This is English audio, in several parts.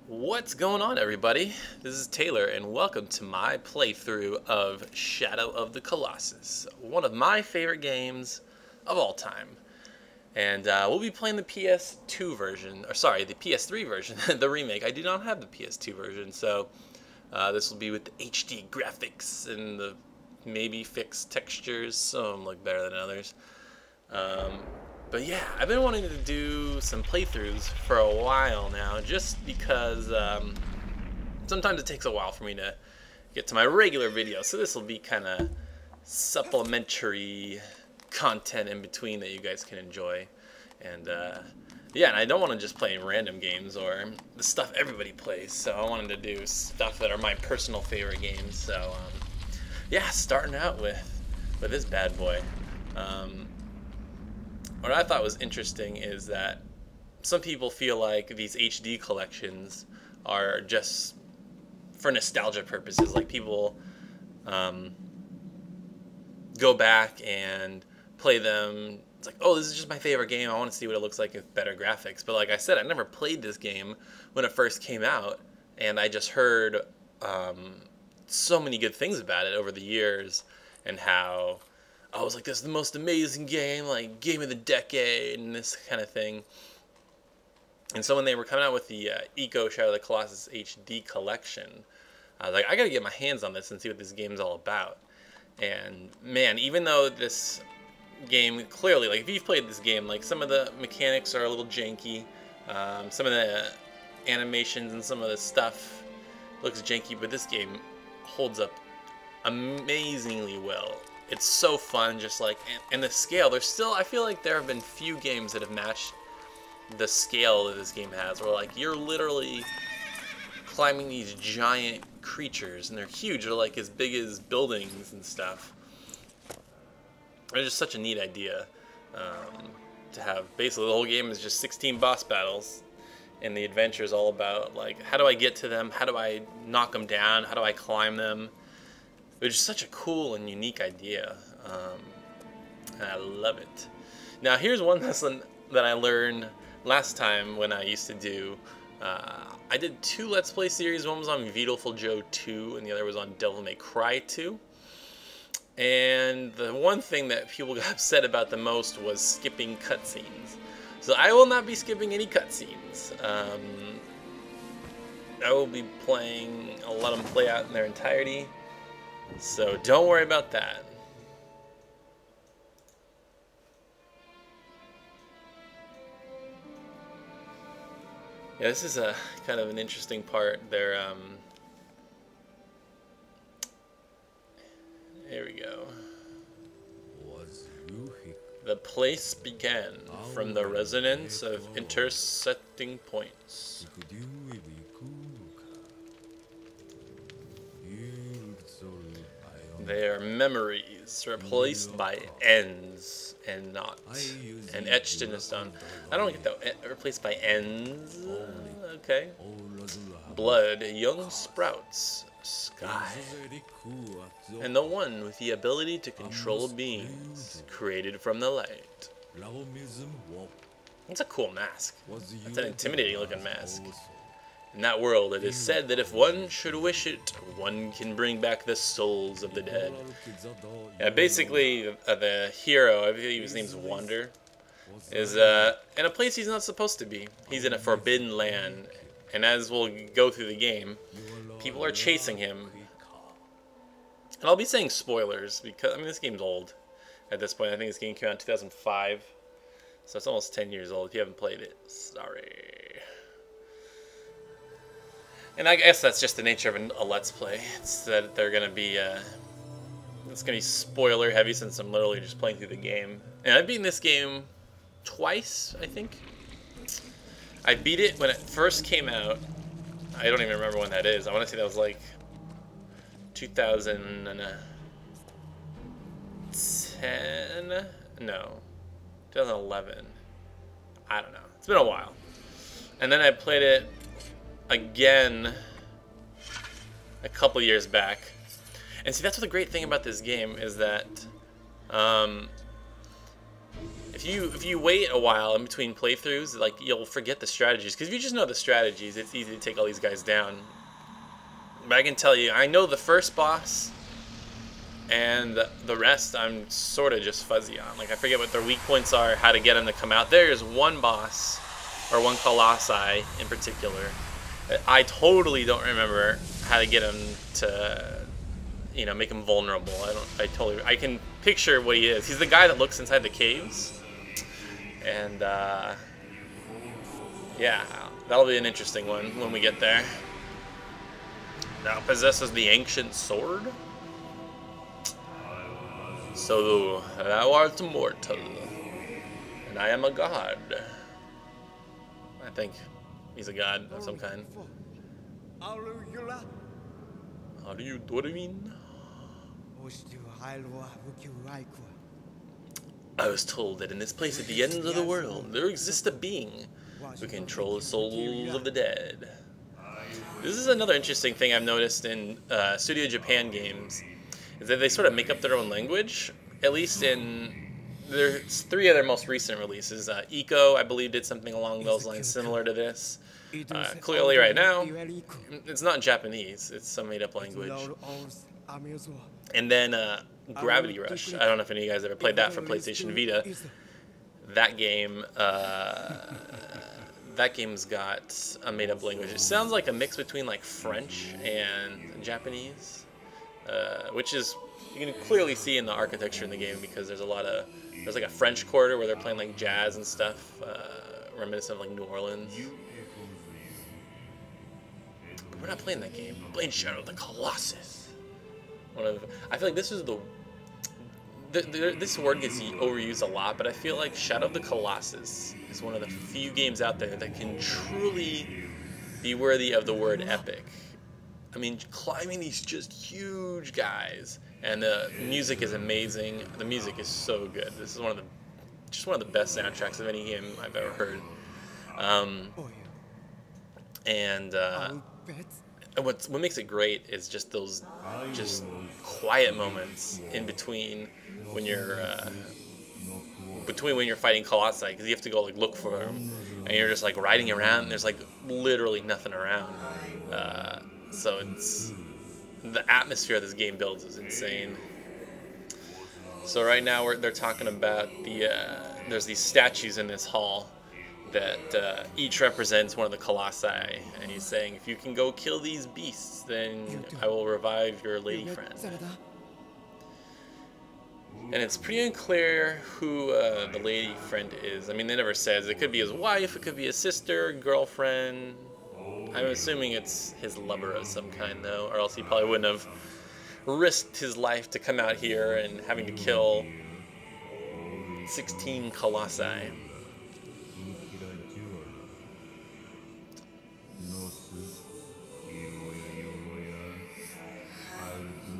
What's going on, everybody? This is Taylor, and welcome to my playthrough of Shadow of the Colossus, one of my favorite games of all time. And we'll be playing the PS2 version, or sorry, the PS3 version, the remake. I do not have the PS2 version, so this will be with the HD graphics and the maybe fixed textures. Some of them look better than others. But yeah, I've been wanting to do some playthroughs for a while now, just because sometimes it takes a while for me to get to my regular videos. So this will be kind of supplementary content in between that you guys can enjoy. And yeah, and I don't want to just play random games or the stuff everybody plays. So I wanted to do stuff that are my personal favorite games. So yeah, starting out with this bad boy. What I thought was interesting is that some people feel like these HD collections are just for nostalgia purposes. Like people go back and play them. It's like, oh, this is just my favorite game. I want to see what it looks like with better graphics. But like I said, I never played this game when it first came out, and I just heard so many good things about it over the years, and how I was like, this is the most amazing game, like game of the decade, and this kind of thing. And so when they were coming out with the Eco Shadow of the Colossus HD collection, I was like, I gotta get my hands on this and see what this game's all about. And man, even though this game clearly, like if you've played this game, like some of the mechanics are a little janky, some of the animations and some of the stuff looks janky, but this game holds up amazingly well. It's so fun, just like, and the scale, there's still, I feel like there have been few games that have matched the scale that this game has, where like you're literally climbing these giant creatures, and they're huge, they're like as big as buildings and stuff. It's just such a neat idea to have. Basically the whole game is just 16 boss battles, and the adventure is all about like, how do I get to them, how do I knock them down, how do I climb them. Which is such a cool and unique idea, and I love it. Now here's one lesson that I learned last time when I used to do, I did two Let's Play series. One was on Beautiful Joe 2, and the other was on Devil May Cry 2. And the one thing that people got upset about the most was skipping cutscenes. So I will not be skipping any cutscenes. I will be playing, I'll let them play out in their entirety. So don't worry about that. Yeah, this is a kind of an interesting part. There, here we go. The place began from the resonance of intersecting points. They are memories replaced by ends and not, and etched in a stone. I don't get that. Replaced by ends. Okay. Blood, young sprouts, sky, and the one with the ability to control beings created from the light. That's a cool mask. That's an intimidating looking mask. In that world, it is said that if one should wish it, one can bring back the souls of the dead. Yeah, basically, the hero, I believe his name's Wander, is in a place he's not supposed to be. He's in a forbidden land, and as we'll go through the game, people are chasing him. And I'll be saying spoilers, because, I mean, this game's old at this point. I think this game came out in 2005, so it's almost 10 years old. If you haven't played it, sorry. And I guess that's just the nature of a Let's Play. It's that they're gonna be, it's gonna be spoiler heavy since I'm literally just playing through the game. And I've beaten this game twice, I think. I beat it when it first came out. I don't even remember when that is. I want to say that was like 2010? No, 2011. I don't know. It's been a while. And then I played it again a couple years back, and see, that's what the great thing about this game is that if you wait a while in between playthroughs, like you'll forget the strategies. Because if you just know the strategies, it's easy to take all these guys down. But I can tell you, I know the first boss, and the rest I'm sort of just fuzzy on. Like I forget what their weak points are, how to get them to come out. There is one boss, or one Colossi in particular, that I totally don't remember how to get him to, you know, make him vulnerable. I can picture what he is. He's the guy that looks inside the caves. And, yeah, that'll be an interesting one when we get there. Now possesses the ancient sword. So thou art mortal, and I am a god. I think he's a god of some kind. How do you mean? I was told that in this place at the end of the world, there exists a being who controls the souls of the dead. This is another interesting thing I've noticed in Studio Japan games, is that they sort of make up their own language, at least in there's 3 of their most recent releases. Eco, I believe, did something along those lines similar to this. Clearly right now, it's not Japanese, it's some made-up language. And then Gravity Rush, I don't know if any of you guys ever played that for PlayStation Vita. That game, that game's got a made-up language. It sounds like a mix between like French and Japanese, which is, you can clearly see in the architecture in the game, because there's like a French quarter where they're playing like jazz and stuff, reminiscent of like New Orleans. But we're not playing that game. We're playing Shadow of the Colossus. I feel like this is this word gets overused a lot, but I feel like Shadow of the Colossus is one of the few games out there that can truly be worthy of the word epic. I mean, climbing these just huge guys, and the music is amazing. The music is so good. This is just one of the best soundtracks of any game I've ever heard. And what makes it great is just those quiet moments in between when you're fighting Colossi, because you have to go like look for them, and you're just like riding around, and there's like literally nothing around. So it's the atmosphere this game builds is insane. So right now they're talking about there's these statues in this hall that each represents one of the Colossi, and he's saying, if you can go kill these beasts, then I will revive your lady friend. And it's pretty unclear who the lady friend is. I mean, they never says. It could be his wife, it could be his sister, girlfriend. I'm assuming it's his lover of some kind, though, or else he probably wouldn't have risked his life to come out here and having to kill 16 Colossi.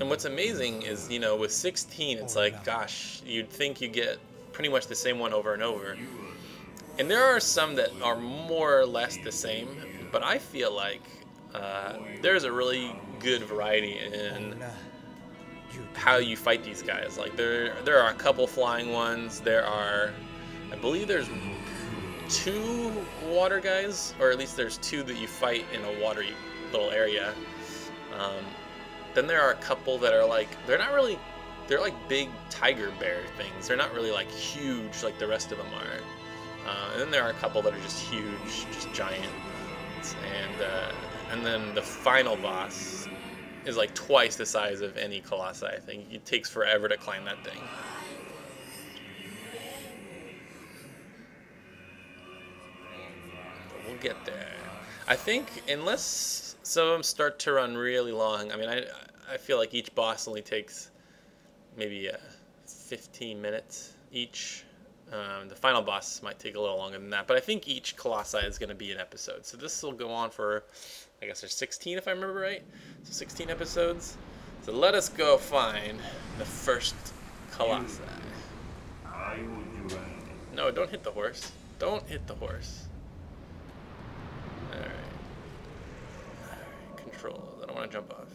And what's amazing is, you know, with 16, it's like, gosh, you'd think you get pretty much the same one over and over. And there are some that are more or less the same, but I feel like there's a really good variety in how you fight these guys. Like, there are a couple flying ones. I believe there's 2 water guys, or at least there's 2 that you fight in a watery little area. Then there are a couple that are like, they're like big tiger bear things. They're not really like huge like the rest of them are. And then there are a couple that are just huge, just giant. And then the final boss is like twice the size of any Colossi, I think. It takes forever to climb that thing. But we'll get there. I think unless some of them start to run really long, I mean, I feel like each boss only takes maybe 15 minutes each. The final boss might take a little longer than that, but I think each Colossi is going to be an episode. So this will go on for, I guess there's 16 if I remember right. So 16 episodes. So let us go find the first Colossi. No, don't hit the horse. Don't hit the horse. Alright. Controls. I don't want to jump off.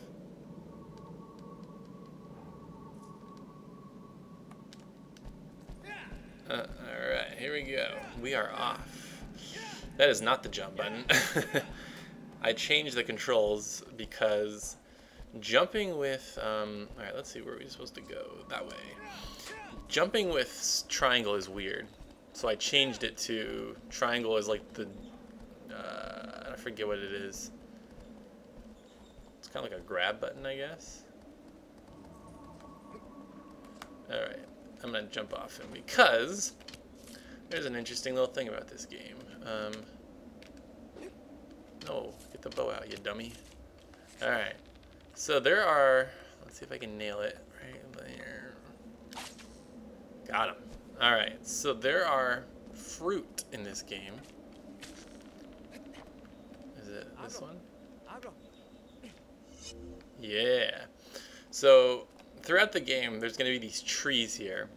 Alright. We are off. That is not the jump button. I changed the controls because jumping with, alright, let's see where we're supposed to go. That way. Jumping with triangle is weird. So I changed it to triangle is like the, I forget what it is. It's kind of like a grab button, I guess. Alright, I'm going to jump off him because there's an interesting little thing about this game. No, get the bow out, you dummy. Alright, so there are, let's see if I can nail it right there. Got him. Alright, so there are fruit in this game. Is it this one? Yeah. So throughout the game, there's going to be these trees here.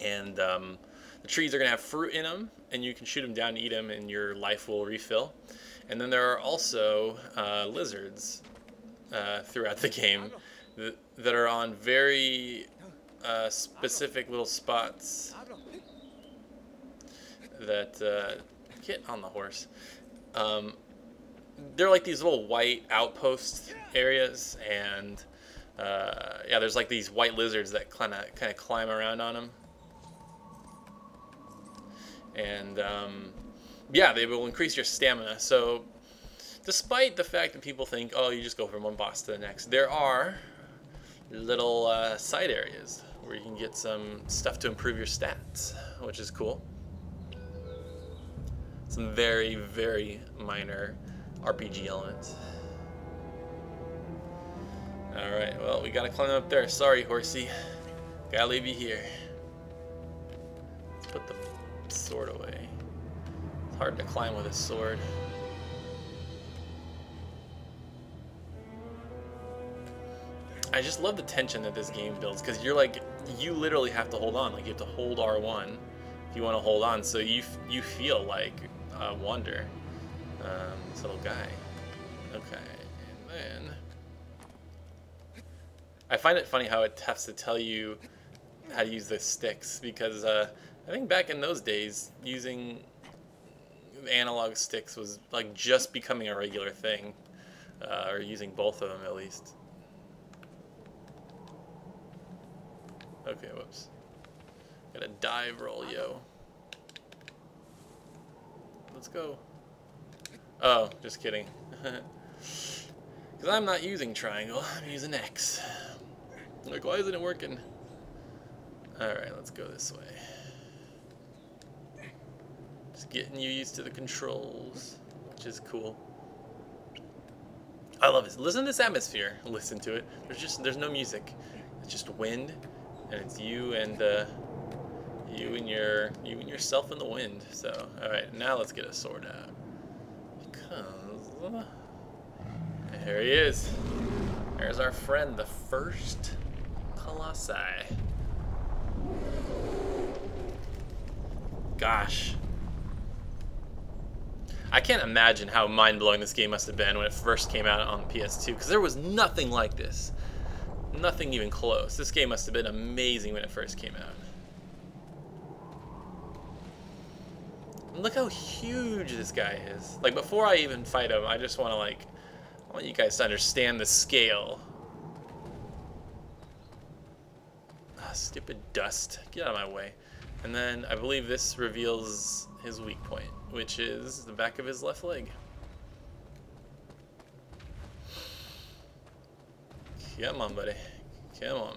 And the trees are going to have fruit in them, and you can shoot them down and eat them, and your life will refill. And then there are also lizards throughout the game that are on very specific little spots that get on the horse. They're like these little white outpost areas, and yeah, there's like these white lizards that kind of climb around on them. And yeah, they will increase your stamina. So despite the fact that people think, oh, you just go from one boss to the next, there are little side areas where you can get some stuff to improve your stats, which is cool. Some very, very minor RPG elements. Alright, well, we gotta climb up there. Sorry, horsey. Gotta leave you here. Let's put the sword away. It's hard to climb with a sword. I just love the tension that this game builds, because you're like, you literally have to hold on. Like, you have to hold R1 if you want to hold on, so you feel like Wonder, this little guy. Okay, and then I find it funny how it has to tell you how to use the sticks, because I think back in those days, using analog sticks was like just becoming a regular thing, or using both of them at least. Okay, whoops. Got a dive roll, yo. Let's go. Oh, just kidding. Because I'm not using triangle, I'm using X. Like, why isn't it working? Alright, let's go this way. Just getting you used to the controls, which is cool. I love it. Listen to this atmosphere. Listen to it. There's no music. It's just wind. And it's you and yourself in the wind. So, all right, now let's get a sword out. Because there he is. There's our friend, the first Colossi. Gosh, I can't imagine how mind-blowing this game must have been when it first came out on PS2, because there was nothing like this. Nothing even close. This game must have been amazing when it first came out. And look how huge this guy is. Like, before I even fight him, I just want to, like, I want you guys to understand the scale. Ah, stupid dust. Get out of my way. And then I believe this reveals his weak point, which is the back of his left leg. Come on, buddy. Come on.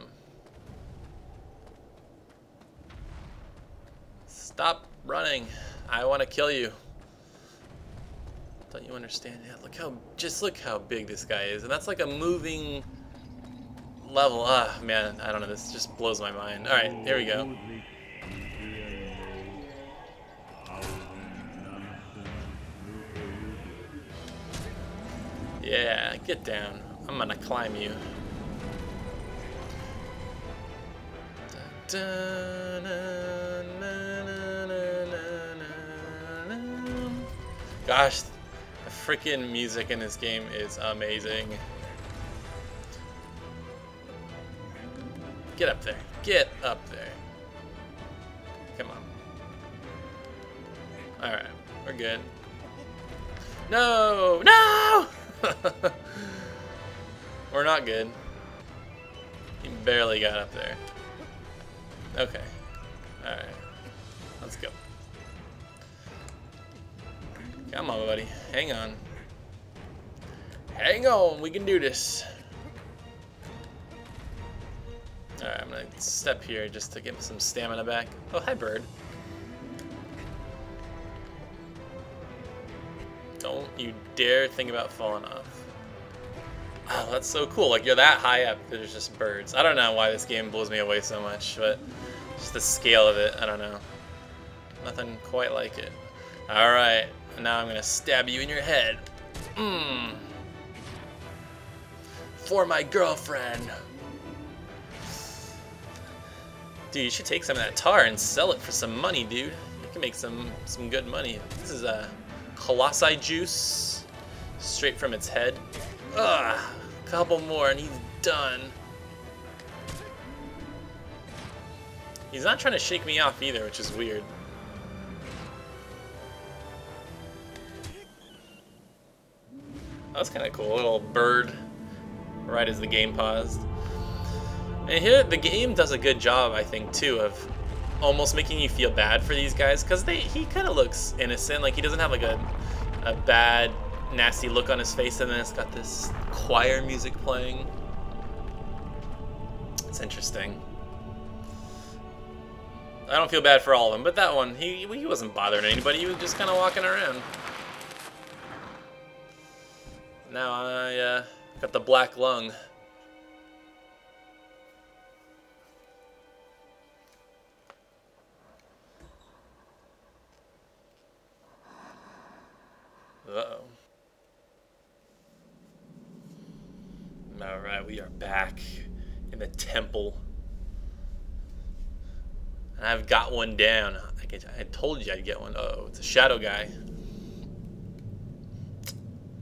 Stop running. I want to kill you. Don't you understand? Yeah, look how big this guy is. And that's like a moving level. Ah, man, I don't know. This just blows my mind. All right, here we go. Yeah, get down. I'm gonna climb you. Gosh, the freaking music in this game is amazing. Get up there. Get up there. Come on. good. No! No! We're not good. He barely got up there. Okay. Alright. Let's go. Come on, buddy. Hang on. Hang on. We can do this. Alright, I'm gonna step here just to get some stamina back. Oh, hi, bird. Don't you dare think about falling off. Oh, that's so cool. Like, you're that high up, there's just birds. I don't know why this game blows me away so much, but just the scale of it, I don't know. Nothing quite like it. Alright, now I'm gonna stab you in your head. For my girlfriend. Dude, you should take some of that tar and sell it for some money, dude. You can make some good money. This is a Colossi juice, straight from its head. Ugh, a couple more and he's done. He's not trying to shake me off either, which is weird. That was kind of cool, a little bird right as the game paused. And here, the game does a good job, I think, too, of almost making you feel bad for these guys, because he kind of looks innocent. Like, he doesn't have like a bad, nasty look on his face, and then it's got this choir music playing. It's interesting. I don't feel bad for all of them, but that one, he wasn't bothering anybody. He was just kind of walking around. Now I got the black lung. Uh-oh. Alright, we are back in the temple. And I've got one down. I told you I'd get one. Uh-oh, it's a shadow guy.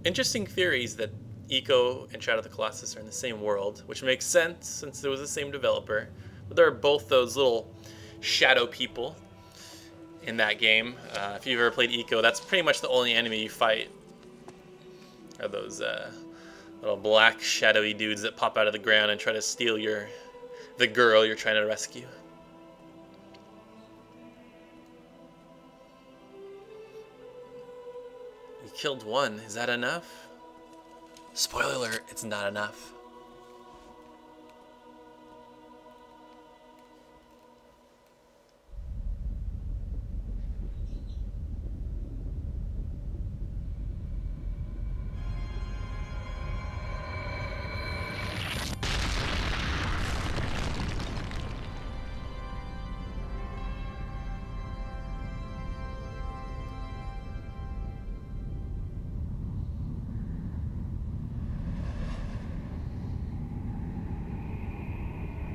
Interesting theories that Eco and Shadow of the Colossus are in the same world, which makes sense since it was the same developer. But there are both those little shadow people in that game. If you've ever played Eco, that's pretty much the only enemy you fight. Are those little black shadowy dudes that pop out of the ground and try to steal the girl you're trying to rescue. You killed one. Is that enough? Spoiler alert, it's not enough.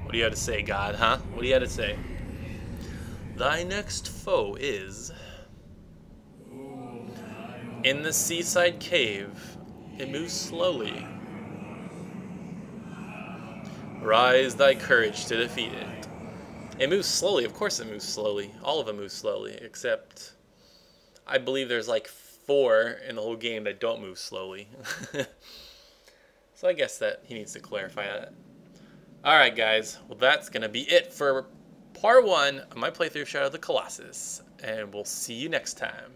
What do you have to say, God, huh? What do you have to say? Thy next foe is... in the seaside cave. It moves slowly. Rise thy courage to defeat it. It moves slowly. Of course it moves slowly. All of them move slowly, except... I believe there's like 4 in the whole game that don't move slowly. So I guess that he needs to clarify that. Alright guys, well that's going to be it for part 1 of my playthrough of Shadow of the Colossus, and we'll see you next time.